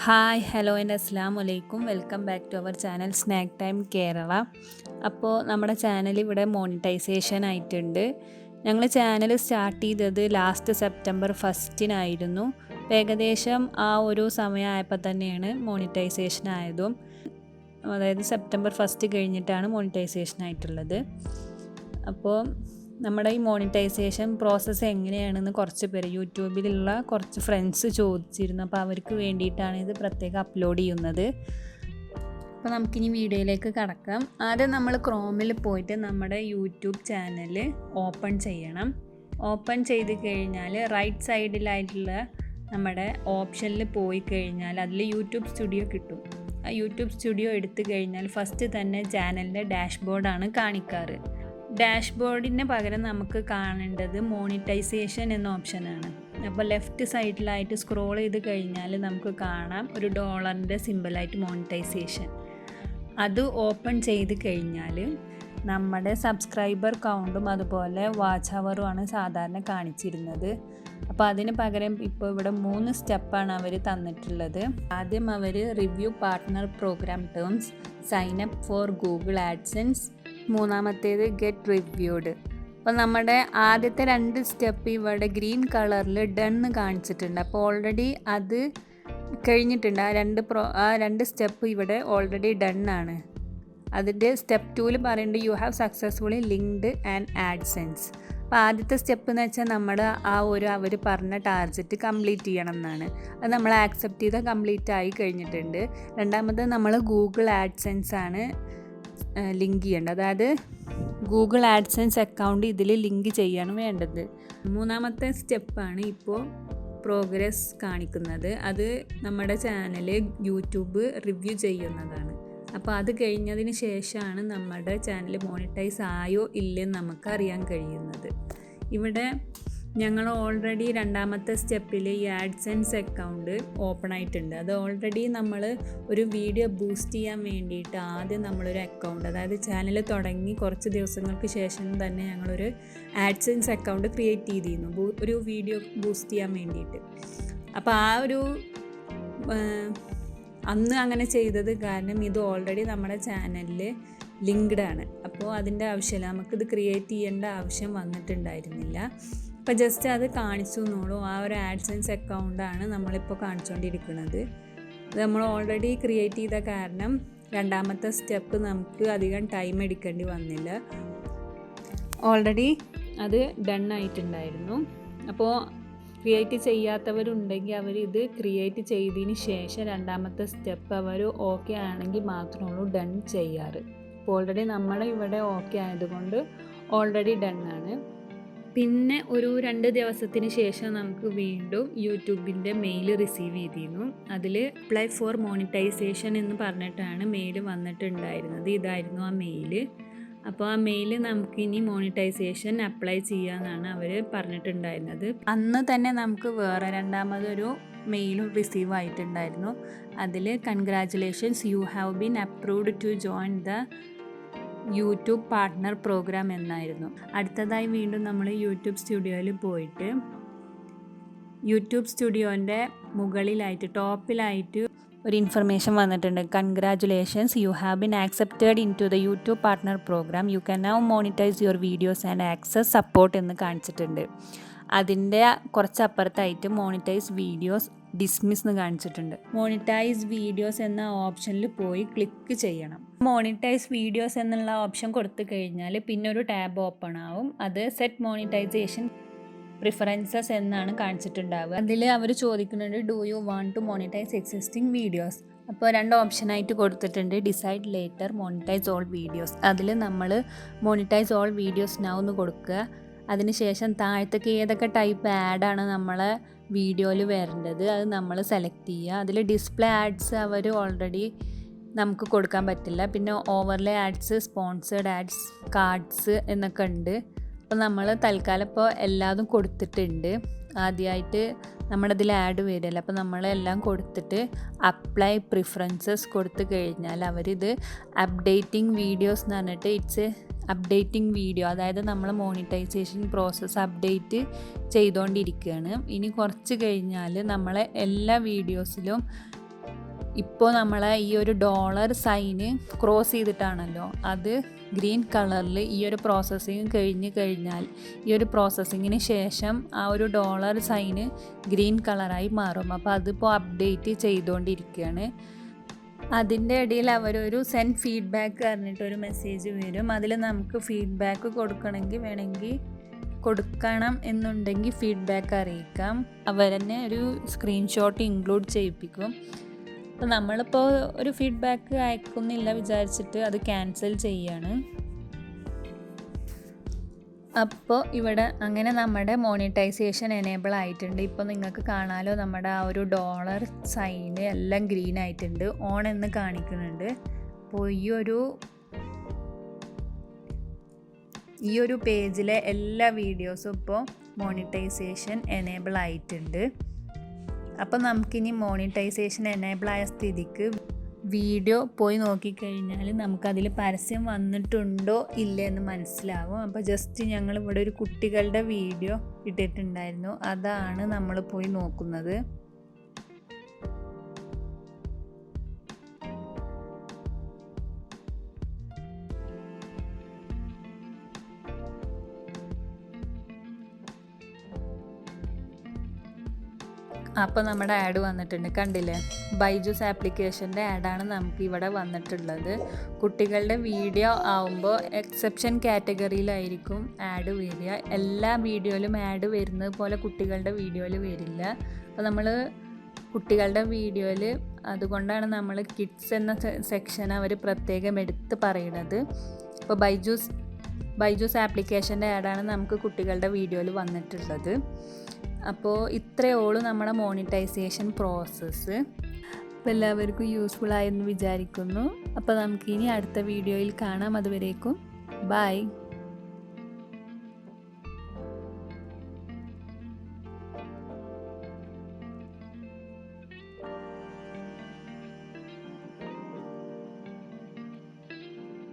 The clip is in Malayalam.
ഹായ് ഹലോ ആൻഡ് അസ്സലാമു അലൈക്കും. Welcome back to our channel snack time Kerala. അപ്പോൾ നമ്മുടെ ചാനൽ ഇവിടെ മോണിറ്റൈസേഷൻ ആയിട്ടുണ്ട്. ഞങ്ങൾ ചാനൽ സ്റ്റാർട്ട് ചെയ്തത് ലാസ്റ്റ് സെപ്റ്റംബർ 1 ഏകദേശം ആ ഒരു സമയമായപ്പോൾ തന്നെയാണ് മോണിറ്റൈസേഷൻ ആയതും. അതായത് സെപ്റ്റംബർ 1 കഴിഞ്ഞിട്ടാണ് മോണിറ്റൈസേഷൻ ആയിട്ടുള്ളത്. അപ്പോൾ നമ്മുടെ ഈ മോണിറ്റൈസേഷൻ പ്രോസസ്സ് എങ്ങനെയാണെന്ന് കുറച്ച് പേര് യൂട്യൂബിലുള്ള കുറച്ച് ഫ്രണ്ട്സ് ചോദിച്ചിരുന്നു. അപ്പോൾ അവർക്ക് വേണ്ടിയിട്ടാണ് ഇത് പ്രത്യേകം അപ്ലോഡ് ചെയ്യുന്നത്. അപ്പോൾ നമുക്കിനി വീഡിയോയിലേക്ക് കടക്കാം. ആദ്യം നമ്മൾ ക്രോമിൽ പോയിട്ട് നമ്മുടെ യൂട്യൂബ് ചാനൽ ഓപ്പൺ ചെയ്യണം. ഓപ്പൺ ചെയ്ത് കഴിഞ്ഞാൽ റൈറ്റ് സൈഡിലായിട്ടുള്ള നമ്മുടെ ഓപ്ഷനിൽ പോയി കഴിഞ്ഞാൽ അതിൽ യൂട്യൂബ് സ്റ്റുഡിയോ കിട്ടും. ആ യൂട്യൂബ് സ്റ്റുഡിയോ എടുത്തു കഴിഞ്ഞാൽ ഫസ്റ്റ് തന്നെ ചാനലിൻ്റെ ഡാഷ്ബോർഡാണ് കാണിക്കാറ്. ഡാഷ്ബോർഡിന് പകരം നമുക്ക് കാണേണ്ടത് മോണിറ്റൈസേഷൻ എന്ന ഓപ്ഷനാണ്. അപ്പോൾ ലെഫ്റ്റ് സൈഡിലായിട്ട് സ്ക്രോൾ ചെയ്ത് കഴിഞ്ഞാൽ നമുക്ക് കാണാം ഒരു ഡോളറിൻ്റെ സിമ്പിളായിട്ട് മോണിറ്റൈസേഷൻ. അത് ഓപ്പൺ ചെയ്ത് കഴിഞ്ഞാൽ നമ്മുടെ സബ്സ്ക്രൈബർ കൗണ്ടും അതുപോലെ വാച്ച് അവറുമാണ് സാധാരണ കാണിച്ചിരുന്നത്. അപ്പോൾ അതിന് പകരം ഇപ്പോൾ ഇവിടെ 3 സ്റ്റെപ്പാണ് അവർ തന്നിട്ടുള്ളത്. ആദ്യം അവർ review partner program terms, sign up for Google AdSense, മൂന്നാമത്തേത് ഗെറ്റ് റിവ്യൂഡ്. അപ്പോൾ നമ്മുടെ ആദ്യത്തെ 2 സ്റ്റെപ്പ് ഇവിടെ ഗ്രീൻ കളറിൽ ഡൺ കാണിച്ചിട്ടുണ്ട്. അപ്പോൾ ഓൾറെഡി അത് കഴിഞ്ഞിട്ടുണ്ട്. ആ രണ്ട് സ്റ്റെപ്പ് ഇവിടെ ഓൾറെഡി ഡൺ ആണ്. അതിൻ്റെ സ്റ്റെപ്പ് 2 പറയുന്നുണ്ട് you have successfully linked and AdSense. അപ്പോൾ ആദ്യത്തെ സ്റ്റെപ്പ് എന്ന് വെച്ചാൽ നമ്മുടെ അവർ പറഞ്ഞ ടാർഗറ്റ് കംപ്ലീറ്റ് ചെയ്യണം എന്നാണ്. അത് നമ്മൾ ആക്സെപ്റ്റ് ചെയ്താൽ കംപ്ലീറ്റ് ആയി കഴിഞ്ഞിട്ടുണ്ട്. രണ്ടാമത് നമ്മൾ ഗൂഗിൾ ആഡ്സെൻസ് ആണ് ലിങ്ക് ചെയ്യേണ്ടത്. അതായത് ഗൂഗിൾ ആഡ്സെൻസ് അക്കൗണ്ട് ഇതിൽ ലിങ്ക് ചെയ്യാണ് വേണ്ടത്. മൂന്നാമത്തെ സ്റ്റെപ്പാണ് ഇപ്പോൾ പ്രോഗ്രസ് കാണിക്കുന്നത്. അത് നമ്മുടെ ചാനൽ യൂട്യൂബ് റിവ്യൂ ചെയ്യുന്നതാണ്. അപ്പോൾ അത് കഴിഞ്ഞതിന് ശേഷമാണ് നമ്മുടെ ചാനൽ മോണിറ്റൈസ് ആയോ ഇല്ലെന്ന് നമുക്ക് അറിയാൻ കഴിയുന്നത്. ഇവിടെ ഞങ്ങൾ ഓൾറെഡി രണ്ടാമത്തെ സ്റ്റെപ്പിൽ ഈ ആഡ്സെൻസ് അക്കൗണ്ട് ഓപ്പൺ ആയിട്ടുണ്ട്. അത് ഓൾറെഡി നമ്മൾ ഒരു വീഡിയോ ബൂസ്റ്റ് ചെയ്യാൻ വേണ്ടിയിട്ട് ആദ്യം നമ്മളൊരു അക്കൗണ്ട്, അതായത് ചാനൽ തുടങ്ങി കുറച്ച് ദിവസങ്ങൾക്ക് ശേഷം തന്നെ ഞങ്ങളൊരു ആഡ്സെൻസ് അക്കൗണ്ട് ക്രിയേറ്റ് ചെയ്തിരുന്നു ഒരു വീഡിയോ ബൂസ്റ്റ് ചെയ്യാൻ വേണ്ടിയിട്ട്. അപ്പോൾ ആ ഒരു അന്ന് അങ്ങനെ ചെയ്തത് കാരണം ഇത് ഓൾറെഡി നമ്മുടെ ചാനലിൽ ലിങ്ക്ഡ് ആണ്. അപ്പോൾ അതിൻ്റെ ആവശ്യമില്ല, നമുക്കിത് ക്രിയേറ്റ് ചെയ്യേണ്ട ആവശ്യം വന്നിട്ടുണ്ടായിരുന്നില്ല. അപ്പോൾ ജസ്റ്റ് അത് കാണിച്ചു എന്നുള്ളൂ. ആ ഒരു ആഡ്സെൻസ് അക്കൗണ്ടാണ് നമ്മളിപ്പോൾ കാണിച്ചുകൊണ്ടിരിക്കുന്നത്. അത് നമ്മൾ ഓൾറെഡി ക്രിയേറ്റ് ചെയ്ത കാരണം രണ്ടാമത്തെ സ്റ്റെപ്പ് നമുക്ക് അധികം ടൈം എടുക്കേണ്ടി വന്നില്ല. ഓൾറെഡി അത് ഡൺ ആയിട്ടുണ്ടായിരുന്നു. അപ്പോൾ ക്രിയേറ്റ് ചെയ്യാത്തവരുണ്ടെങ്കിൽ അവർ ഇത് ക്രിയേറ്റ് ചെയ്തതിന് ശേഷം രണ്ടാമത്തെ സ്റ്റെപ്പ് അവർ ഓക്കെ ആണെങ്കിൽ മാത്രമേ ഉള്ളൂ ഡൺ ചെയ്യാറ്. അപ്പോൾ ഓൾറെഡി നമ്മൾ ഇവിടെ ഓക്കെ ആയതുകൊണ്ട് ഓൾറെഡി ഡൺ ആണ്. പിന്നെ ഒരു 2 ദിവസത്തിന് ശേഷം നമുക്ക് വീണ്ടും യൂട്യൂബിൻ്റെ മെയിൽ റിസീവ് ചെയ്തിരുന്നു. അതിൽ അപ്ലൈ ഫോർ മോണിറ്റൈസേഷൻ എന്ന് പറഞ്ഞിട്ടാണ് മെയിൽ വന്നിട്ടുണ്ടായിരുന്നത്. ഇതായിരുന്നു ആ മെയിൽ. അപ്പോൾ ആ മെയിൽ നമുക്കിനി മോണിറ്റൈസേഷൻ അപ്ലൈ ചെയ്യാമെന്നാണ് അവർ പറഞ്ഞിട്ടുണ്ടായിരുന്നത്. അന്ന് തന്നെ നമുക്ക് വേറെ രണ്ടാമതൊരു മെയിലും റിസീവ് ആയിട്ടുണ്ടായിരുന്നു. അതിൽ congratulations you have been approved to join the YouTube partner program എന്നായിരുന്നു. അടുത്തതായി വീണ്ടും നമ്മൾ യൂട്യൂബ് സ്റ്റുഡിയോയിൽ പോയിട്ട് യൂട്യൂബ് സ്റ്റുഡിയോൻ്റെ മുകളിലായിട്ട് ടോപ്പിലായിട്ട് ഒരു ഇൻഫർമേഷൻ വന്നിട്ടുണ്ട്. Congratulations you have been accepted into the YouTube partner program. You can now monetize your videos and access support എന്ന് കാണിച്ചിട്ടുണ്ട്. അതിൻ്റെ കുറച്ചപ്പുറത്തായിട്ട് മോണിറ്റൈസ് വീഡിയോസ് ഡിസ്മിസ് എന്ന് കാണിച്ചിട്ടുണ്ട്. മോണിറ്റൈസ് വീഡിയോസ് എന്ന ഓപ്ഷനിൽ പോയി ക്ലിക്ക് ചെയ്യണം. മോണിറ്റൈസ് വീഡിയോസ് എന്നുള്ള ഓപ്ഷൻ കൊടുത്തു കഴിഞ്ഞാൽ പിന്നെ ഒരു ടാബ് ഓപ്പൺ ആവും. അത് സെറ്റ് മോണിറ്റൈസേഷൻ പ്രിഫറൻസസ് എന്നാണ് കാണിച്ചിട്ടുണ്ടാവുക. അതിൽ അവർ ചോദിക്കുന്നുണ്ട് do you want to monetize existing videos. അപ്പോൾ 2 ഓപ്ഷനായിട്ട് കൊടുത്തിട്ടുണ്ട്. Decide later, monetize all videos. അതിൽ നമ്മൾ മോണിറ്റൈസ് ഓൾ വീഡിയോസ് നൗ എന്ന് കൊടുക്കുക. അതിനുശേഷം താഴത്തേക്ക് ഏതൊക്കെ ടൈപ്പ് ആഡാണ് നമ്മളെ വീഡിയോയിൽ വരേണ്ടത് അത് നമ്മൾ സെലക്ട് ചെയ്യുക. അതിൽ ഡിസ്പ്ലേ ആഡ്സ് അവർ ഓൾറെഡി നമുക്ക് കൊടുക്കാൻ പറ്റില്ല. പിന്നെ overlay ads, sponsored ads, cards എന്നൊക്കെ ഉണ്ട്. അപ്പോൾ നമ്മൾ തൽക്കാലം ഇപ്പോൾ എല്ലാതും കൊടുത്തിട്ടുണ്ട്. ആദ്യമായിട്ട് നമ്മുടെ ഇതിൽ ആഡ് വരില്ല. അപ്പോൾ നമ്മളെല്ലാം കൊടുത്തിട്ട് അപ്ലൈ പ്രിഫറൻസസ് കൊടുത്തു കഴിഞ്ഞാൽ അവരിത് അപ്ഡേറ്റിംഗ് വീഡിയോസ് എന്ന് പറഞ്ഞിട്ട് ഇറ്റ്സ് അപ്ഡേറ്റിംഗ് വീഡിയോ, അതായത് നമ്മൾ മോണിറ്റൈസേഷൻ പ്രോസസ്സ് അപ്ഡേറ്റ് ചെയ്തുകൊണ്ടിരിക്കുകയാണ്. ഇനി കുറച്ച് കഴിഞ്ഞാൽ നമ്മളെ എല്ലാ വീഡിയോസിലും ഇപ്പോൾ നമ്മളെ ഈ ഒരു ഡോളർ സൈന് ക്രോസ് ചെയ്തിട്ടാണല്ലോ, അത് ഗ്രീൻ കളറിൽ ഈ ഒരു പ്രോസസ്സിങ് കഴിഞ്ഞ് കഴിഞ്ഞാൽ, ഈ ഒരു പ്രോസസ്സിങ്ങിന് ശേഷം ആ ഒരു ഡോളർ സൈന് ഗ്രീൻ കളറായി മാറും. അപ്പോൾ അതിപ്പോൾ അപ്ഡേറ്റ് ചെയ്തുകൊണ്ടിരിക്കുകയാണ്. അതിൻ്റെ ഇടയിൽ അവരൊരു സെൻഡ് ഫീഡ്ബാക്ക് പറഞ്ഞിട്ടൊരു മെസ്സേജ് വരും. അതിൽ നമുക്ക് ഫീഡ്ബാക്ക് കൊടുക്കണമെങ്കിൽ വേണമെങ്കിൽ കൊടുക്കണം എന്നുണ്ടെങ്കിൽ ഫീഡ്ബാക്ക് അറിയിക്കാം. അവർ തന്നെ ഒരു സ്ക്രീൻഷോട്ട് ഇൻക്ലൂഡ് ചെയ്യിപ്പിക്കും. അപ്പോൾ നമ്മളിപ്പോൾ ഒരു ഫീഡ്ബാക്ക് അയക്കുന്നില്ല വിചാരിച്ചിട്ട് അത് ക്യാൻസൽ ചെയ്യാണ്. അപ്പോൾ ഇവിടെ അങ്ങനെ നമ്മുടെ മോണിറ്റൈസേഷൻ എനേബിൾ ആയിട്ടുണ്ട്. ഇപ്പോൾ നിങ്ങൾക്ക് കാണാമല്ലോ, നമ്മുടെ ആ ഒരു ഡോളർ സൈന് എല്ലാം ഗ്രീൻ ആയിട്ടുണ്ട്, ഓൺ എന്ന് കാണിക്കുന്നുണ്ട്. അപ്പോൾ ഈ ഒരു പേജിലെ എല്ലാ വീഡിയോസും ഇപ്പോൾ മോണിറ്റൈസേഷൻ എനേബിൾ ആയിട്ടുണ്ട്. അപ്പോൾ നമുക്കിനി മോണിറ്റൈസേഷൻ എനേബിൾ ആയ സ്ഥിതിക്ക് വീഡിയോ പോയി നോക്കിക്കഴിഞ്ഞാൽ നമുക്കതിൽ പരസ്യം വന്നിട്ടുണ്ടോ ഇല്ലേ എന്ന് മനസ്സിലാവും. അപ്പോൾ ജസ്റ്റ് ഞങ്ങൾ ഇവിടെ ഒരു കുട്ടികളുടെ വീഡിയോ ഇട്ടിട്ടുണ്ടായിരുന്നു, അതാണ് നമ്മൾ പോയി നോക്കുന്നത്. അപ്പോൾ നമ്മുടെ ആഡ് വന്നിട്ടുണ്ട്, കണ്ടില്ലേ? ബൈജൂസ് ആപ്ലിക്കേഷൻ്റെ ആഡാണ് നമുക്ക് ഇവിടെ വന്നിട്ടുള്ളത്. കുട്ടികളുടെ വീഡിയോ ആവുമ്പോൾ എക്സെപ്ഷൻ കാറ്റഗറിയിലായിരിക്കും ആഡ് വരിക. എല്ലാ വീഡിയോയിലും ആഡ് വരുന്നത് പോലെ കുട്ടികളുടെ വീഡിയോയിൽ വരില്ല. അപ്പോൾ നമ്മൾ കുട്ടികളുടെ വീഡിയോയിൽ, അതുകൊണ്ടാണ് നമ്മൾ കിഡ്സ് എന്ന സെക്ഷൻ അവർ പ്രത്യേകം എടുത്ത് പറയുന്നത്. അപ്പോൾ ബൈജൂസ് ആപ്ലിക്കേഷൻ്റെ ആഡാണ് നമുക്ക് കുട്ടികളുടെ വീഡിയോയിൽ വന്നിട്ടുള്ളത്. അപ്പോൾ ഇത്രയേ ഉള്ളൂ നമ്മുടെ മോണിറ്റൈസേഷൻ പ്രോസസ്സ്. അപ്പോൾ എല്ലാവർക്കും യൂസ്ഫുൾ ആയെന്ന് വിചാരിക്കുന്നു. അപ്പോൾ നമുക്കിനി അടുത്ത വീഡിയോയിൽ കാണാം. അതുവരേക്കും ബൈ.